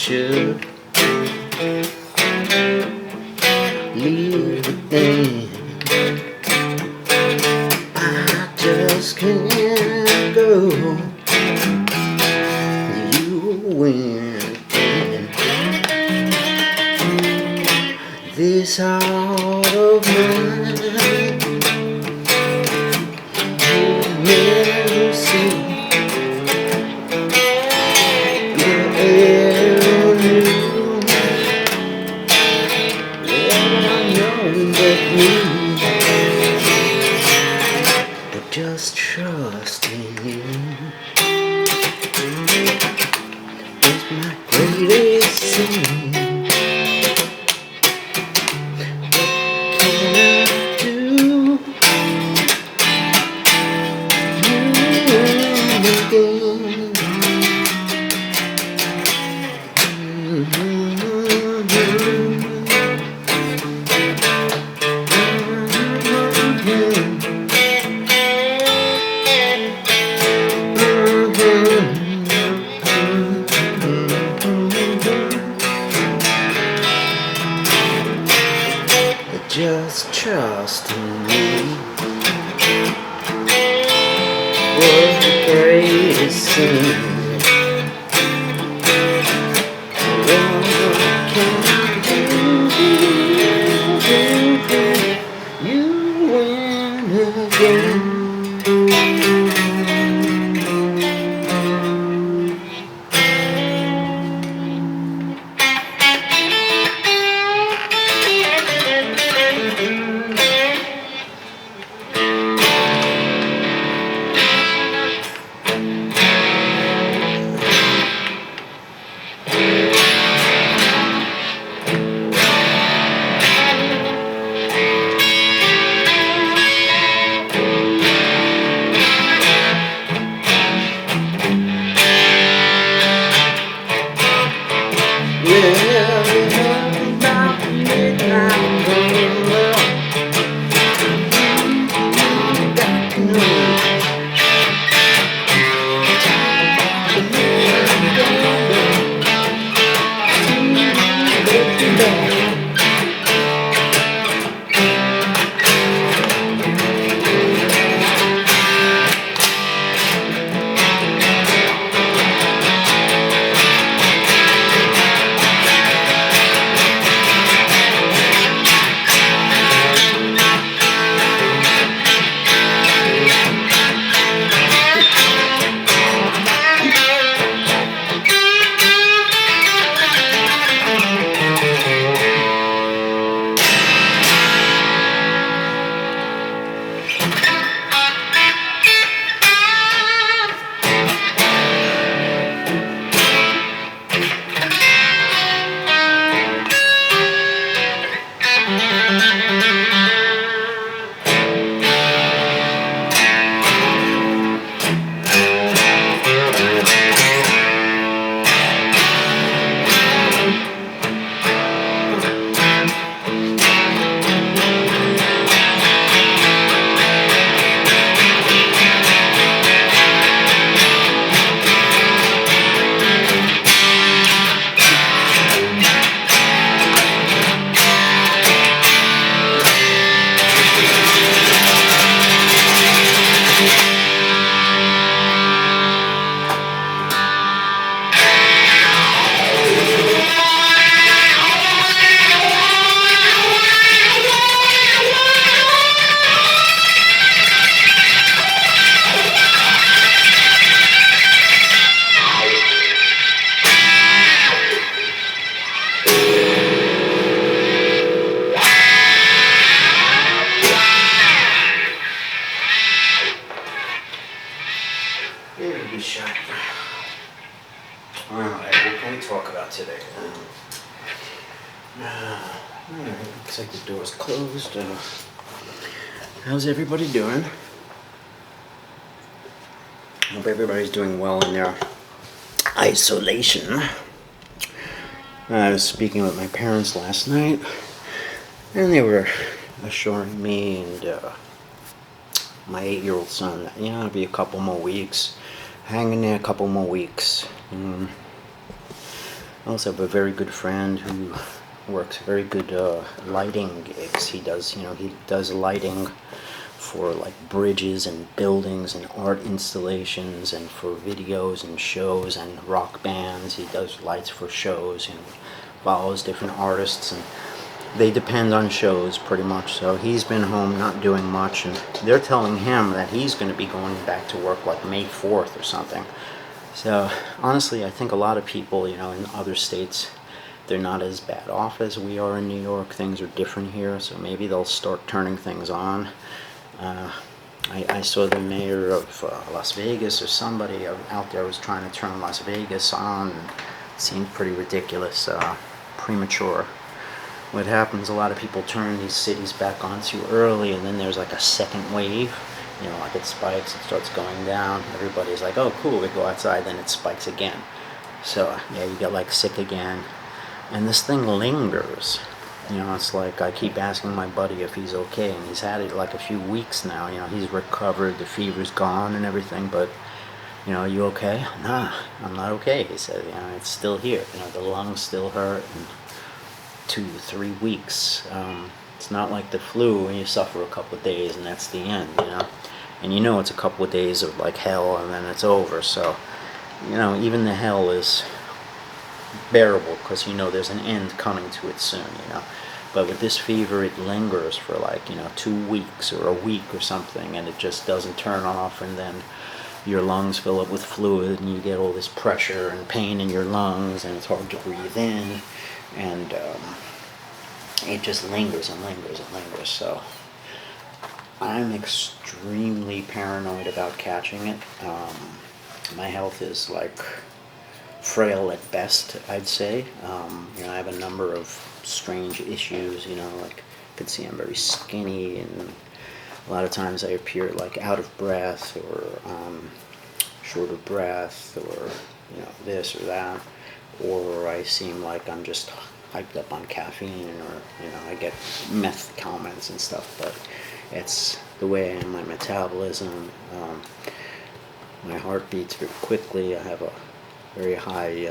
should leave it then. I just can't go. You win again. This heart of mine, you never see. Just trust in you. It's my greatest sin. What can I do? Just trust in me. What the greatest sin. What can I do? You win again. Looks like the door's closed. How's everybody doing? Hope everybody's doing well in their isolation. I was speaking with my parents last night, and they were assuring me and my 8-year-old son that, it'll be a couple more weeks. Hang in there a couple more weeks. I also have a very good friend who works very good lighting gigs. He does lighting for like bridges and buildings and art installations and for videos and shows and rock bands. He does lights for shows and follows different artists, and they depend on shows pretty much. So he's been home not doing much, and they're telling him that he's going to be going back to work like May 4th or something. So honestly, I think a lot of people, in other states, they're not as bad off as we are in New York. Things are different here, so maybe they'll start turning things on. I saw the mayor of Las Vegas or somebody out there was trying to turn Las Vegas on. It seemed pretty ridiculous, premature. What happens, a lot of people turn these cities back on too early, and then there's like a second wave. Like it spikes, it starts going down. Everybody's like, oh cool, we go outside, then it spikes again. So yeah, you get like sick again. And this thing lingers. It's like I keep asking my buddy if he's okay, and he's had it like a few weeks now. He's recovered, the fever's gone and everything, but you okay? Nah, I'm not okay. He said, it's still here. The lungs still hurt, and 2-3 weeks. It's not like the flu when you suffer a couple of days and that's the end, And it's a couple of days of like hell and then it's over. So, even the hell is bearable because there's an end coming to it soon, But with this fever, it lingers for like 2 weeks or a week or something, and it just doesn't turn off, and then your lungs fill up with fluid and you get all this pressure and pain in your lungs, and it's hard to breathe in, and it just lingers and lingers and lingers. So I'm extremely paranoid about catching it. My health is like frail at best, I'd say. I have a number of strange issues, like you can see I'm very skinny, and a lot of times I appear like out of breath or short of breath, or this or that, or I seem like I'm just hyped up on caffeine, or I get meth comments and stuff, but it's the way I am, my metabolism. My heart beats very quickly. I have a very high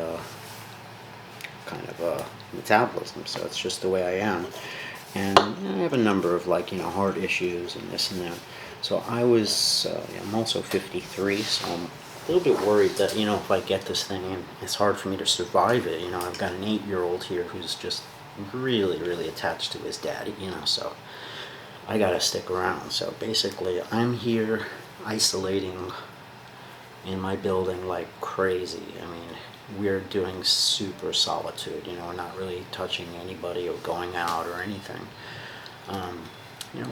kind of metabolism, so it's just the way I am. And I have a number of like heart issues and this and that. So I'm also 53, so I'm a little bit worried that if I get this thing, it's hard for me to survive it. I've got an 8-year-old here who's just really, really attached to his daddy. So I gotta stick around. So basically, I'm here isolating in my building like crazy. I mean, we're doing super solitude. We're not really touching anybody or going out or anything.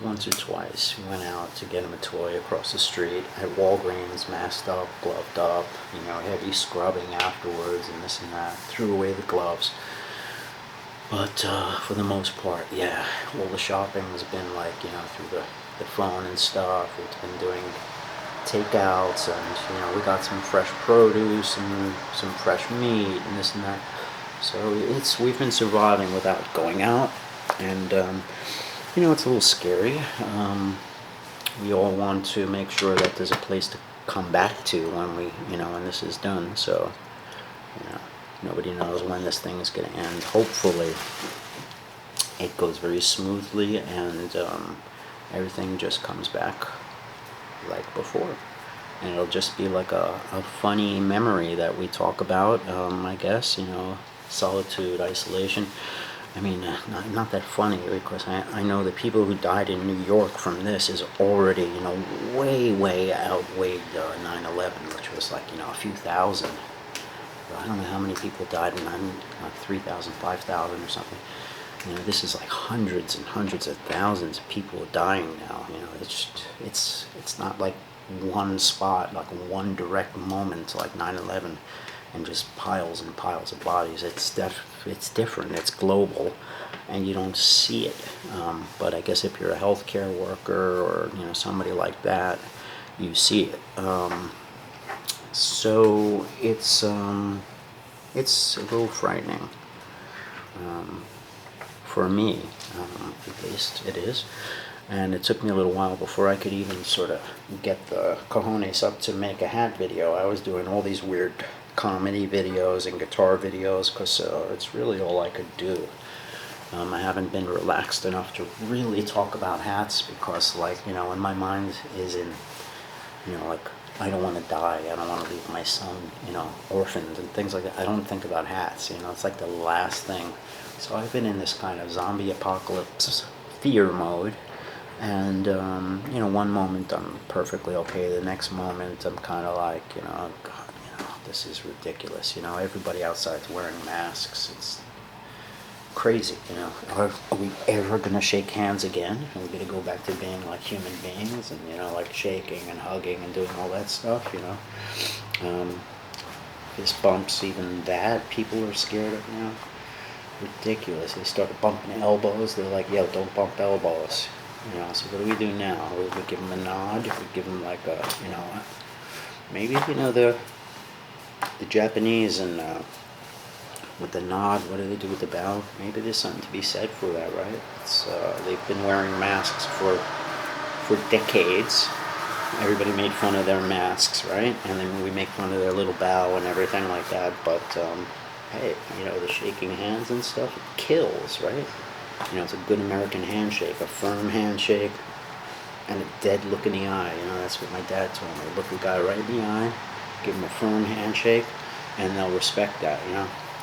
Once or twice we went out to get him a toy across the street at Walgreens, masked up, gloved up, heavy scrubbing afterwards and this and that, threw away the gloves. But for the most part, yeah, all the shopping has been like, through the phone and stuff. We've been doing takeouts, and we got some fresh produce and some fresh meat and this and that. So we've been surviving without going out, and it's a little scary. We all want to make sure that there's a place to come back to when this is done. So nobody knows when this thing is going to end. Hopefully it goes very smoothly, and everything just comes back like before, and it'll just be like a funny memory that we talk about. I guess solitude, isolation. I mean, not that funny, because I know the people who died in New York from this is already way outweighed 9/11, which was like a few thousand. I don't know how many people died in 9, like 3,000, 5,000 or something. This is like hundreds and hundreds of thousands of people dying now. It's not like one spot, like one direct moment like 9/11, and just piles and piles of bodies. It's different. It's global, and you don't see it. But I guess if you're a healthcare worker or somebody like that, you see it. So it's a little frightening. For me, at least it is. And it took me a little while before I could even sort of get the cojones up to make a hat video. I was doing all these weird comedy videos and guitar videos, because it's really all I could do. I haven't been relaxed enough to really talk about hats, because, like, when my mind is in, like, I don't want to die, I don't want to leave my son, orphaned and things like that. I don't think about hats, it's like the last thing. So I've been in this kind of zombie apocalypse fear mode, and, one moment I'm perfectly okay, the next moment I'm kind of like, God, this is ridiculous, everybody outside's wearing masks, it's crazy, Are we ever going to shake hands again? Are we going to go back to being like human beings and, like shaking and hugging and doing all that stuff, Fist bumps, even that, people are scared of now. Ridiculous. They started bumping elbows. They're like, yo, don't bump elbows. So what do we do now? We give them a nod. We give them like a, maybe, the Japanese and, with the nod, what do they do with the bow? Maybe there's something to be said for that, right? It's they've been wearing masks for decades. Everybody made fun of their masks, right? And then we make fun of their little bow and everything like that. But hey, the shaking hands and stuff, it kills, right? It's a good American handshake, a firm handshake, and a dead look in the eye. That's what my dad told me. Look a guy right in the eye, give him a firm handshake, and they'll respect that,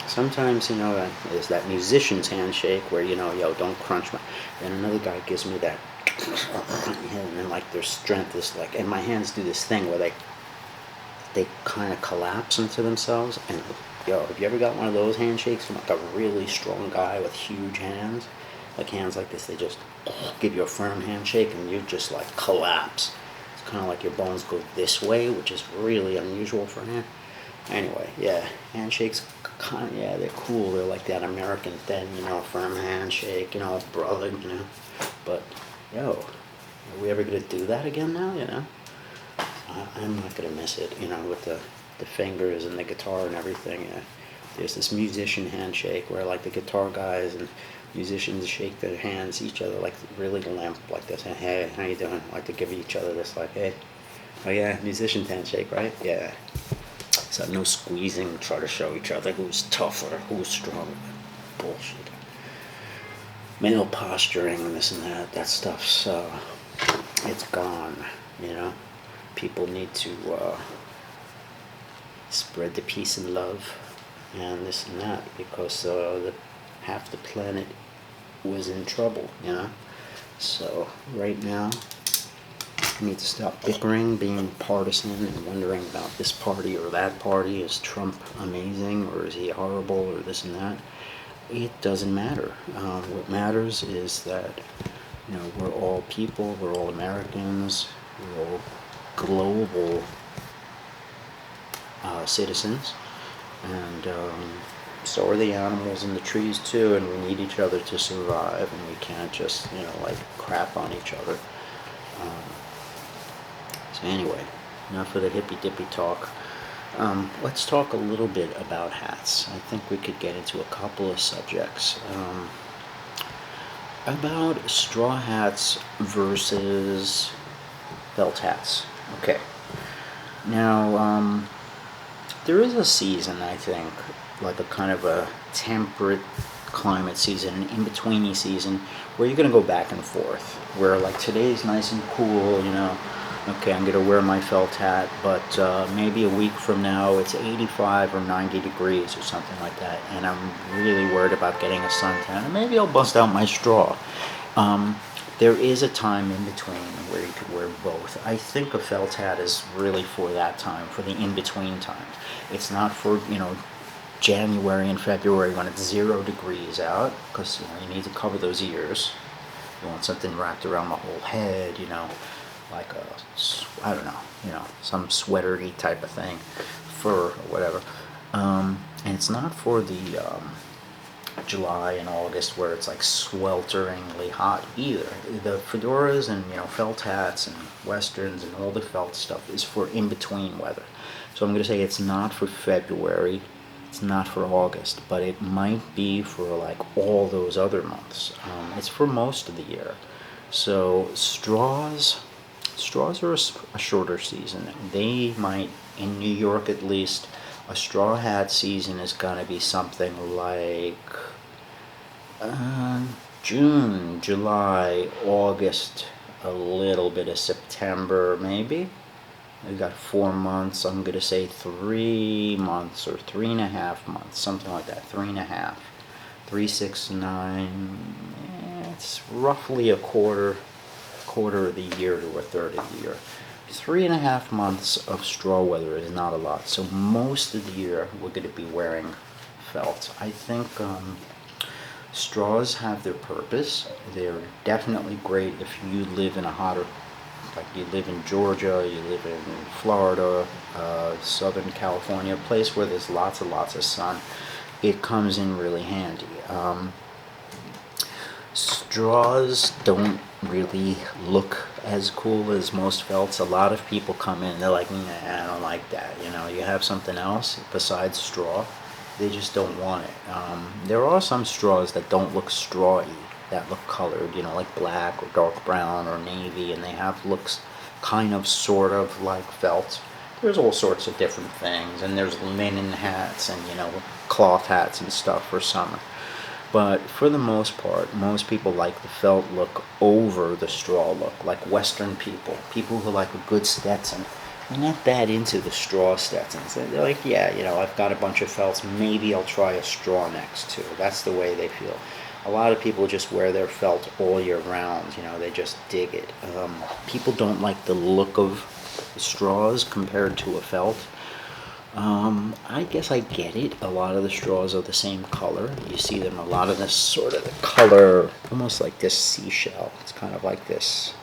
Sometimes, there's that musician's handshake where, yo, don't crunch my... Then another guy gives me that... And then, like, their strength is like... And my hands do this thing where they kind of collapse into themselves. And, yo, have you ever got one of those handshakes from, like, a really strong guy with huge hands? Like, hands like this, they just give you a firm handshake and you just, like, collapse. It's kind of like your bones go this way, which is really unusual for him. Anyway, yeah, handshakes, they're cool. They're like that American thing, firm handshake, brother, But, yo, are we ever going to do that again now, I'm not going to miss it, with the fingers and the guitar and everything. There's this musician handshake where, like, the guitar guys and musicians shake their hands, each other, like, really limp, like this. Hey, how you doing? Like to give each other this, like, hey, oh yeah, musician handshake, right? Yeah. So no squeezing, try to show each other who's tougher, who's stronger. Bullshit. Male posturing and this and that stuff's, it's gone, People need to spread the peace and love and this and that, because half the planet was in trouble, So right now, we need to stop bickering, being partisan, and wondering about this party or that party. Is Trump amazing, or is he horrible, or this and that? It doesn't matter. What matters is that, we're all people, we're all Americans, we're all global citizens, and so are the animals and the trees too, and we need each other to survive, and we can't just, like, crap on each other. So anyway, enough of the hippy-dippy talk. Let's talk a little bit about hats. I think we could get into a couple of subjects. About straw hats versus felt hats. Okay. Now, there is a season, I think, like a kind of a temperate climate season, an in-betweeny season, where you're going to go back and forth. Where, like, today's nice and cool, okay, I'm going to wear my felt hat, but maybe a week from now it's 85 or 90 degrees or something like that, and I'm really worried about getting a suntan, and maybe I'll bust out my straw. There is a time in between where you could wear both. I think a felt hat is really for that time, for the in-between times. It's not for, January and February when it's 0 degrees out, because, you need to cover those ears. You want something wrapped around the whole head, like I don't know, some sweatery type of thing, fur or whatever. And it's not for the July and August where it's like swelteringly hot either. The fedoras and felt hats and westerns and all the felt stuff is for in-between weather. So I'm going to say it's not for February, it's not for August, but it might be for like all those other months. It's for most of the year. So straws are a shorter season. They might, in New York at least, A straw hat season is gonna be something like June, July, August, a little bit of September maybe. We got 4 months. I'm gonna say 3 months or 3.5 months, something like that. 3.5, 3, 6, 9. It's roughly a quarter of the year to a third of the year. 3.5 months of straw weather is not a lot. So most of the year we're gonna be wearing felt. I think straws have their purpose. They're definitely great if you live in a hotter, like you live in Georgia, you live in Florida, Southern California, a place where there's lots and lots of sun. It comes in really handy. Straws don't really look as cool as most felts. A lot of people come in, they're like, nah, I don't like that. You have something else besides straw. They just don't want it. There are some straws that don't look strawy, that look colored, like black or dark brown or navy, and they have looks kind of sort of like felt. There's all sorts of different things, and there's linen hats and cloth hats and stuff for summer. But for the most part, most people like the felt look over the straw look, like Western people who like a good Stetson. They're not that into the straw Stetsons. They're like, yeah, I've got a bunch of felts, maybe I'll try a straw next too. That's the way they feel. A lot of people just wear their felt all year round, they just dig it. People don't like the look of straws compared to a felt. I guess I get it. A lot of the straws are the same color. You see them a lot of this sort of the color, almost like this seashell. It's kind of like this,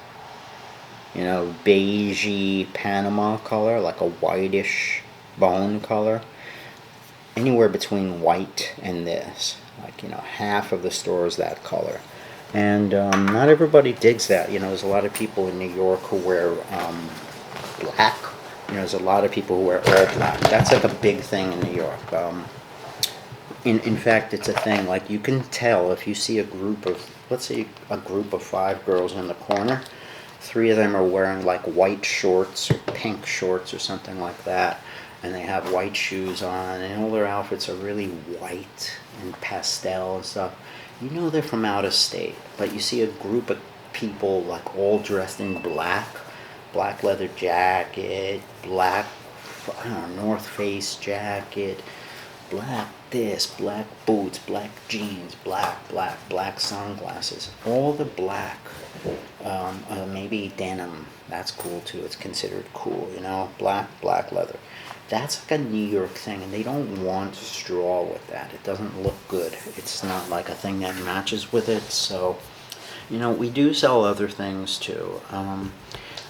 beigey Panama color, like a whitish bone color. Anywhere between white and this, like, half of the store is that color. And not everybody digs that. There's a lot of people in New York who wear black. There's a lot of people who wear all black. That's like a big thing in New York. In fact, it's a thing. Like, you can tell if you see a group of, let's say a group of 5 girls in the corner, 3 of them are wearing like white shorts or pink shorts or something like that, and they have white shoes on, and all their outfits are really white and pastel and stuff. They're from out of state. But you see a group of people like all dressed in black leather jacket, black North Face jacket, black this, black boots, black jeans, black sunglasses. All the black, maybe denim. That's cool too. It's considered cool, black leather. That's like a New York thing, and they don't want straw with that. It doesn't look good. It's not like a thing that matches with it. So, we do sell other things too.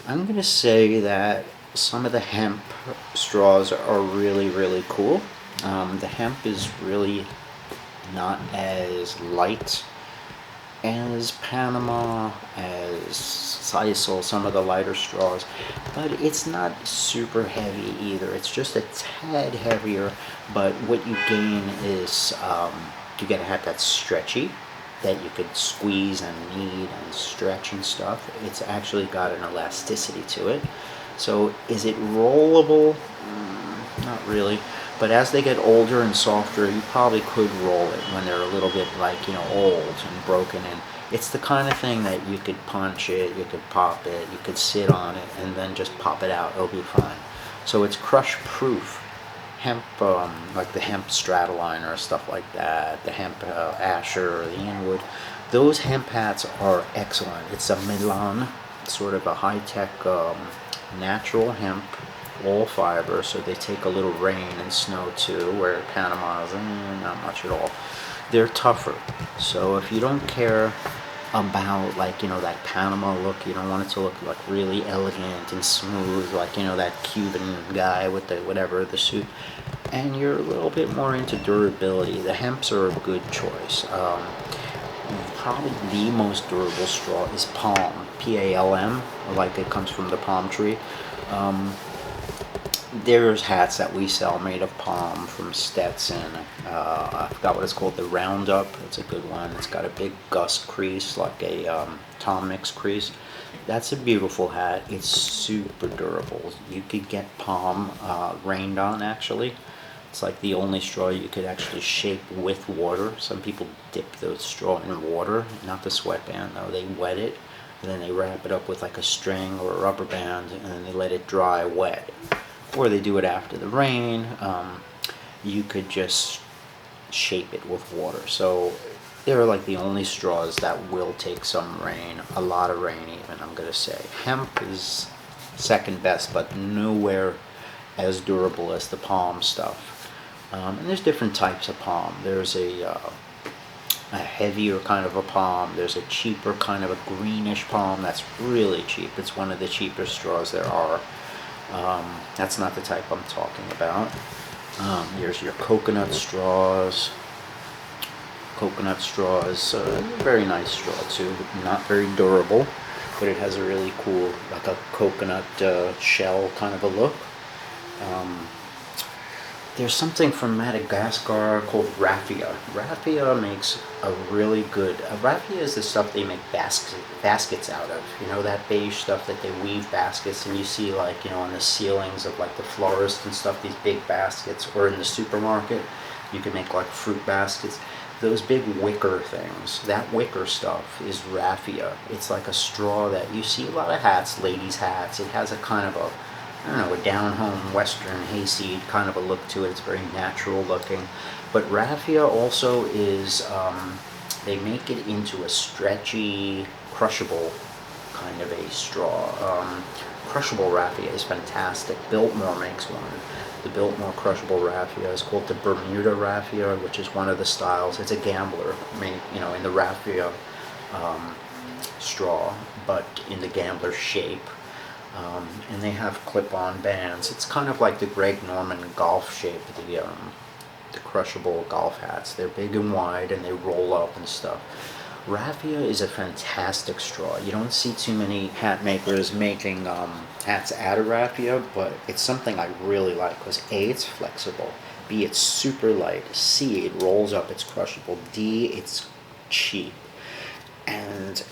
I'm going to say that some of the hemp straws are really, really cool. The hemp is really not as light as Panama, as Sisol, some of the lighter straws, but it's not super heavy either. It's just a tad heavier, but what you gain is you get a hat that's stretchy, that you could squeeze and knead and stretch and stuff. It's actually got an elasticity to it. So is it rollable? Not really. But as they get older and softer, you probably could roll it when they're a little bit like, old and broken. And it's the kind of thing that you could punch it, you could pop it, you could sit on it, and then just pop it out. It'll be fine. So it's crush proof. Hemp, like the hemp Stratoliner or stuff like that, the hemp Asher or the Inwood, those hemp hats are excellent. It's a Milan, sort of a high-tech natural hemp, all fiber, so they take a little rain and snow too, where Panama's not much at all. They're tougher, so if you don't care about that Panama look, you don't want it to look like really elegant and smooth, like that Cuban guy with the suit, and you're a little bit more into durability, the hemps are a good choice. Probably the most durable straw is palm, Palm, like it comes from the palm tree. There's hats that we sell made of palm from Stetson. I forgot what it's called, the Roundup. It's a good one. It's got a big gust crease, like a Tom Mix crease. That's a beautiful hat. It's super durable. You could get palm rained on, actually. It's like the only straw you could actually shape with water. Some people dip the straw in water, not the sweatband though. They wet it, and then they wrap it up with like a string or a rubber band, and then they let it dry wet. Or they do it after the rain. You could just shape it with water. So they're like the only straws that will take some rain, a lot of rain even, I'm gonna say. Hemp is second best, but nowhere as durable as the palm stuff. And there's different types of palm. There's a heavier kind of a palm. There's a cheaper kind of a greenish palm that's really cheap. It's one of the cheapest straws there are. That's not the type I'm talking about. There's your coconut straws. Coconut straw is a very nice straw too. Not very durable, but it has a really cool, like a coconut shell kind of a look. There's something from Madagascar called Raffia. Raffia makes a really good. Raffia is the stuff they make baskets out of. You know, that beige stuff that they weave baskets, and you see like, you know, on the ceilings of like the florist and stuff, these big baskets, or in the supermarket, you can make like fruit baskets. Those big wicker things, that wicker stuff is raffia. It's like a straw that you see a lot of hats, ladies' hats. It has a kind of a, I don't know, a down-home western hayseed kind of a look to it. It's very natural looking. But raffia also is, they make it into a stretchy, crushable kind of a straw. Crushable raffia is fantastic. Biltmore makes one. The Biltmore crushable raffia is called the Bermuda raffia, which is one of the styles. It's a gambler, made, you know, in the raffia straw, but in the gambler shape. And they have clip-on bands. It's kind of like the Greg Norman golf shape, the crushable golf hats. They're big and wide, and they roll up and stuff. Raffia is a fantastic straw. You don't see too many hat makers making hats out of raffia, but it's something I really like because A, it's flexible, B, it's super light, C, it rolls up, it's crushable, D, it's cheap, and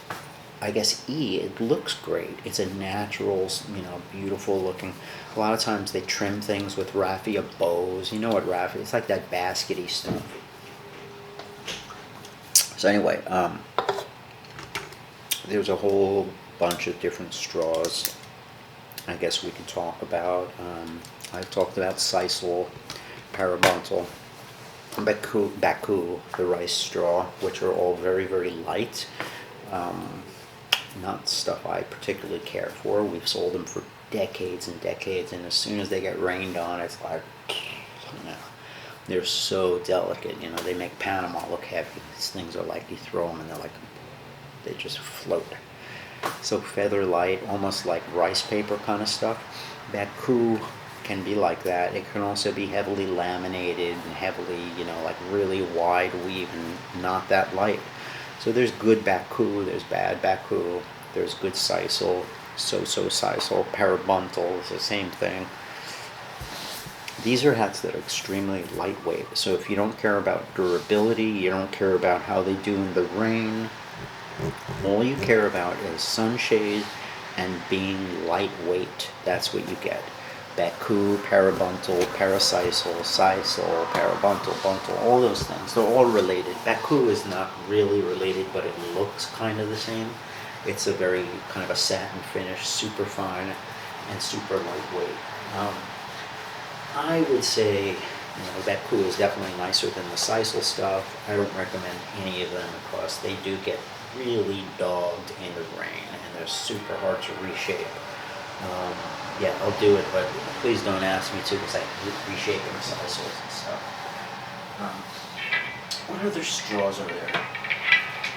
I guess E, it looks great. It's a natural, you know, beautiful looking. A lot of times they trim things with raffia bows. You know what raffia? It's like that baskety stuff. So anyway, there's a whole bunch of different straws I guess we can talk about. I've talked about Sisol, parabuntal, Baku, the rice straw, which are all very, very light. Not stuff I particularly care for. We've sold them for decades and decades, and as soon as they get rained on, it's like, you know, they're so delicate. You know, they make Panama look heavy. These things are like, you throw them and they're like, they just float. So feather light, almost like rice paper kind of stuff. Baku can be like that. It can also be heavily laminated and heavily, you know, like really wide weave and not that light. So there's good Baku, there's bad Baku, there's good Sisol, so-so Sisol, parabuntal is the same thing. These are hats that are extremely lightweight. So if you don't care about durability, you don't care about how they do in the rain, all you care about is sunshade and being lightweight. That's what you get. Baku, parabuntal, parasisol, sisol, parabuntal, buntal, all those things. They're all related. Baku is not really related, but it looks kind of the same. It's a very kind of a satin finish, super fine and super lightweight. I would say, you know, Baku is definitely nicer than the Sisol stuff. I don't recommend any of them because they do get really dogged in the rain and they're super hard to reshape. Yeah, I'll do it, but please don't ask me to because I reshape the Sisols and stuff. What other straws are there?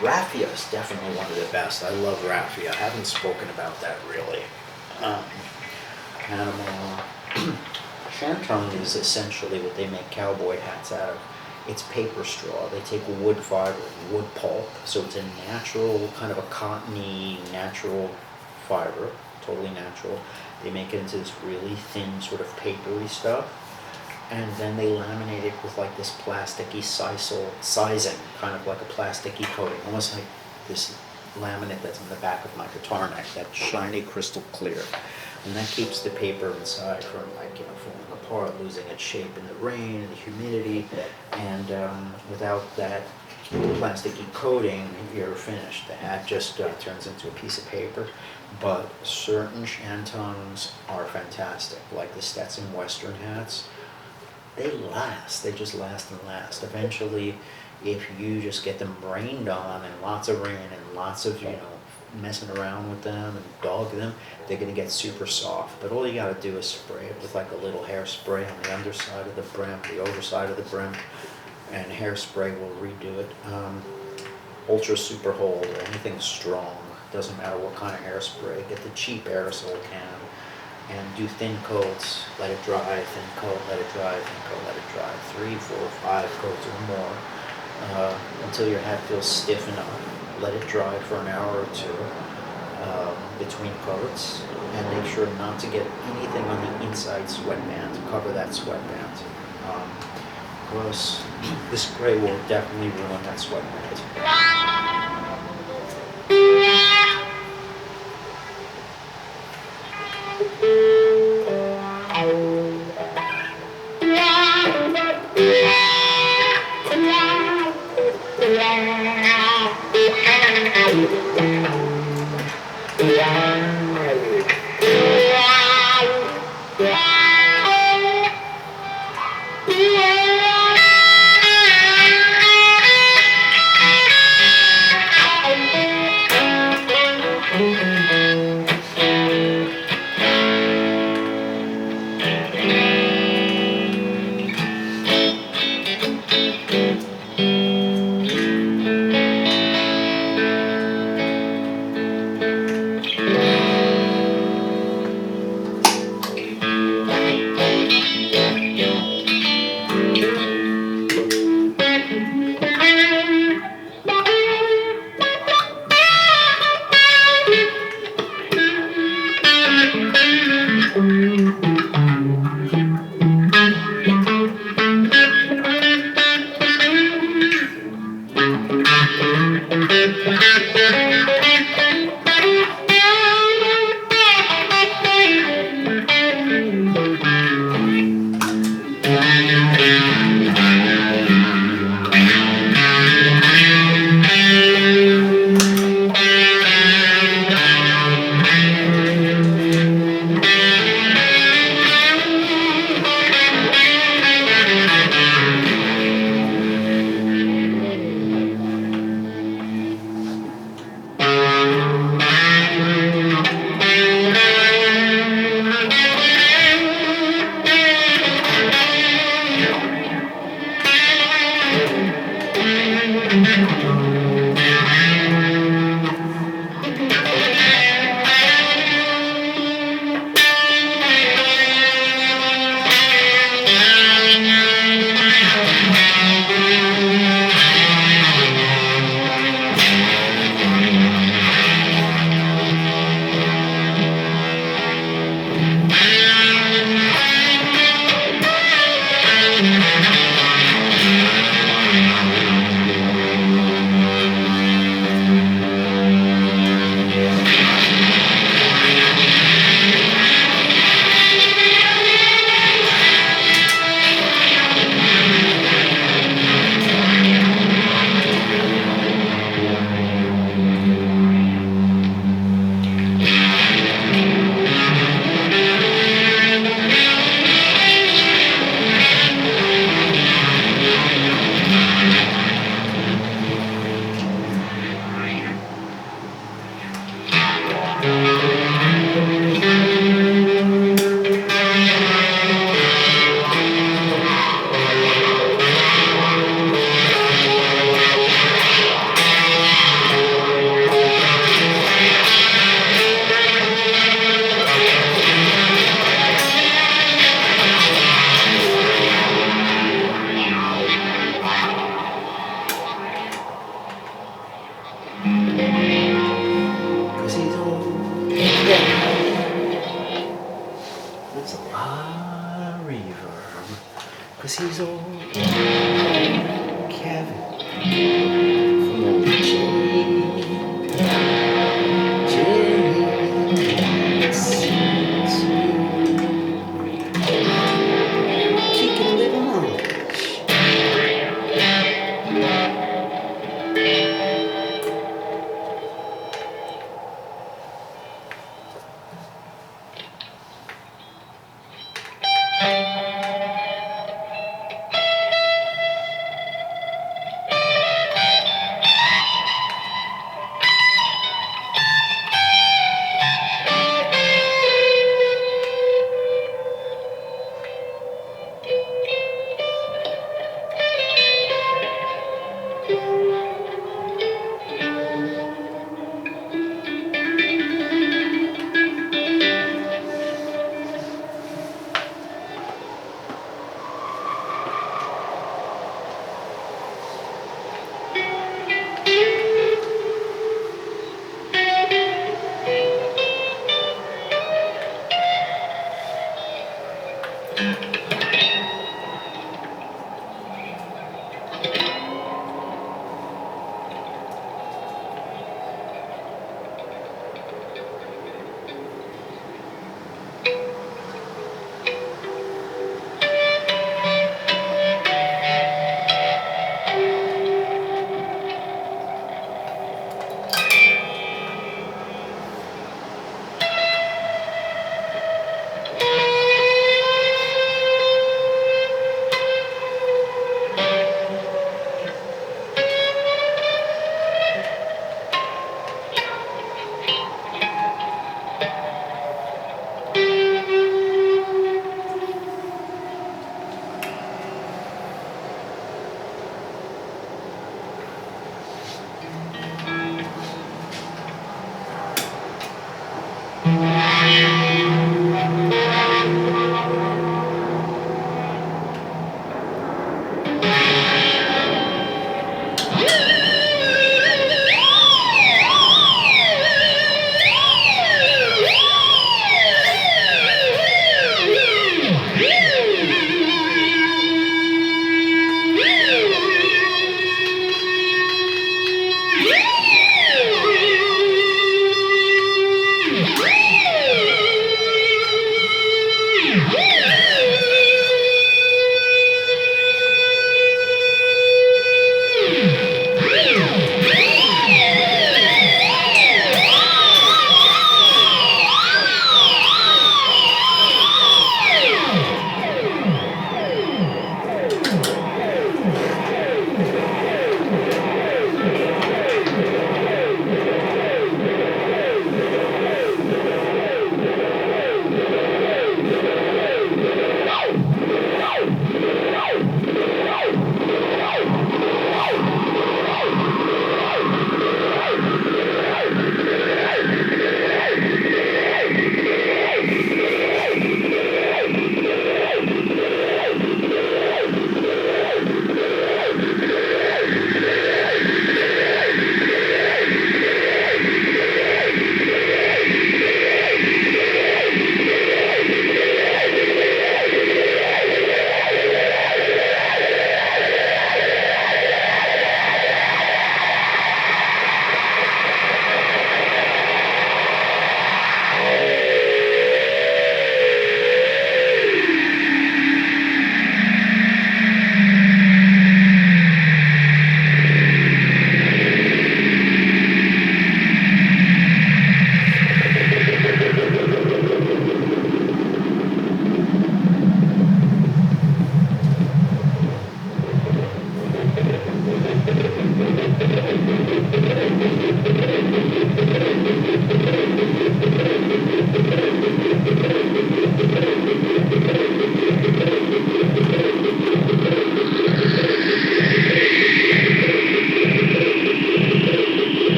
Raffia is definitely one of the best. I love Raffia. I haven't spoken about that really. Panama. Shantung is essentially what they make cowboy hats out of. It's paper straw. They take wood fiber, wood pulp, so it's a natural, kind of a cottony, natural fiber, totally natural. They make it into this really thin, sort of papery stuff, and then they laminate it with like this plasticky sisal sizing, kind of like a plasticky coating, almost like this laminate that's on the back of my guitar neck, that shiny crystal clear. and that keeps the paper inside from falling apart, losing its shape in the rain, the humidity, and without that plasticky coating, you're finished. The hat just turns into a piece of paper. But certain shantungs are fantastic, like the Stetson Western hats. They last. They just last and last. Eventually, if you just get them rained on and lots of rain and lots of messing around with them and dog them, they're gonna get super soft. But all you gotta do is spray it with like a little hairspray on the underside of the brim, the overside of the brim, and hairspray will redo it. Ultra super hold or anything strong, doesn't matter what kind of hairspray. Get the cheap aerosol can and do thin coats, let it dry, thin coat, let it dry, thin coat, let it dry. 3, 4, 5 coats or more until your hat feels stiff enough. Let it dry for an hour or two between coats, and make sure not to get anything on the inside sweatband. Cover that sweatband. Because the spray will definitely ruin that sweatband.